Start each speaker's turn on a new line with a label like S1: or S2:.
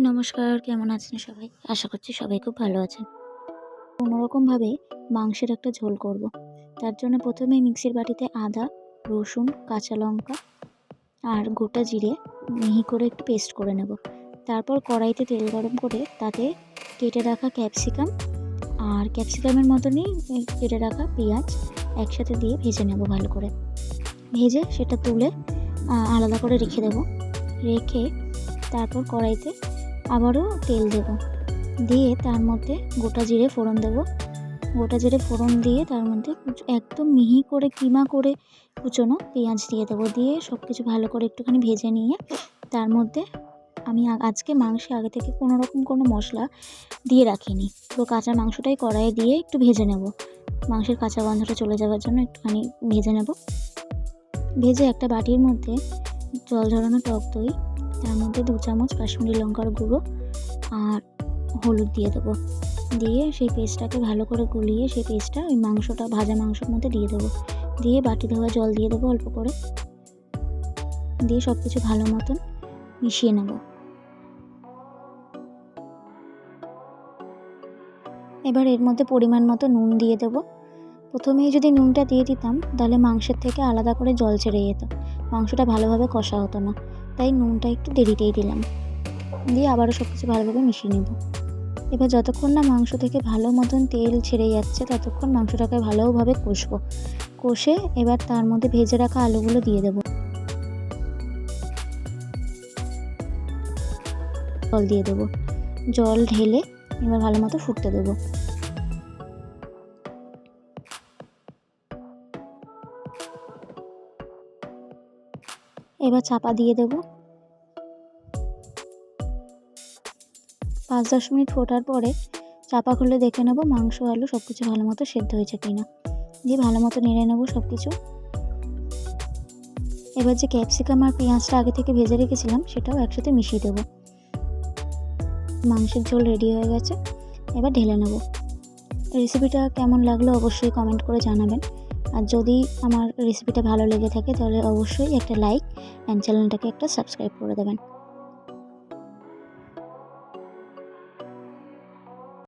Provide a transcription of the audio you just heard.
S1: নমস্কার, কেমন আছেন সবাই? আশা করছি সবাই খুব ভালো আছেন। কোনোরকমভাবে মাংসের একটা ঝোল করব। তার জন্য প্রথমেই মিক্সির বাটিতে আদা, রসুন, কাঁচা লঙ্কা আর গোটা জিরে মিহি করে একটু পেস্ট করে নেব। তারপর কড়াইতে তেল গরম করে তাতে কেটে রাখা ক্যাপসিকাম আর ক্যাপসিকামের মতনই কেটে রাখা পেঁয়াজ একসাথে দিয়ে ভেজে নেব ভালো করে। ভেজে সেটা তুলে আলাদা করে রেখে দেব। রেখে তারপর কড়াইতে আবারও তেল দেব, দিয়ে তার মধ্যে গোটা জিরে ফোড়ন দেব। গোটা জিরে ফোড়ন দিয়ে তার মধ্যে একদম মিহি করে কিমা করে কুচোনো পেঁয়াজ দিয়ে দেবো। দিয়ে সব কিছু ভালো করে একটুখানি ভেজে নিয়ে তার মধ্যে আমি আজকে মাংসে আগে থেকে কোনো মশলা দিয়ে রাখিনি, পুরো কাঁচা মাংসটাই কড়াইয়ে দিয়ে একটু ভেজে নেব। মাংসের কাঁচা গন্ধটা চলে যাওয়ার জন্য একটুখানি ভেজে নেব। ভেজে একটা বাটির মধ্যে জল ঝরানো টক দই, তার মধ্যে 2 চামচ কাশ্মীরি লঙ্কার গুঁড়ো আর হলুদ দিয়ে দেবো। দিয়ে সেই পেস্টটাকে ভালো করে গুলিয়ে সেই পেস্টটা ওই মাংসটা ভাজা মাংসের মধ্যে দিয়ে দেবো। দিয়ে বাটি ধোয়া জল দিয়ে দেবো অল্প করে। দিয়ে সব কিছু ভালো মতন মিশিয়ে নেব। এবার এর মধ্যে পরিমাণ মতো নুন দিয়ে দেবো। প্রথমেই যদি নুনটা দিয়ে দিতাম তাহলে মাংসের থেকে আলাদা করে জল ছেড়ে যেত, মাংসটা ভালোভাবে কষা হতো না, তাই নুনটা একটু দেরিতেই দিলাম। দিয়ে আবারও সব কিছু ভালোভাবে মিশিয়ে নেব। এবার যতক্ষণ না মাংস থেকে ভালো মতন তেল ছেড়ে যাচ্ছে ততক্ষণ মাংসটাকে ভালোভাবে কষবো। কষে এবার তার মধ্যে ভেজে রাখা আলুগুলো দিয়ে দেবো। জল দিয়ে দেবো। জল ঢেলে এবার ভালো মতো ফুটতে দেবো। এবার চাপা দিয়ে দেবো। 5-10 মিনিট ফোটার পরে চাপা খুলে দেখে নেব মাংস আলু সব কিছু ভালো মতো সেদ্ধ হয়েছে কিনা। দিয়ে ভালো মতো নেড়ে নেবো সব কিছু। এবার যে ক্যাপসিকাম আর পেঁয়াজটা আগে থেকে ভেজে রেখেছিলাম সেটাও একসাথে মিশিয়ে দেবো। মাংসের ঝোল রেডি হয়ে গেছে, এবার ঢেলে নেব। রেসিপিটা কেমন লাগলো অবশ্যই কমেন্ট করে জানাবেন। আর যদি আমার রেসিপিটা ভালো লেগে থাকে তাহলে অবশ্যই একটা লাইক অ্যান্ড চ্যানেলটাকে একটা সাবস্ক্রাইব করে দেবেন।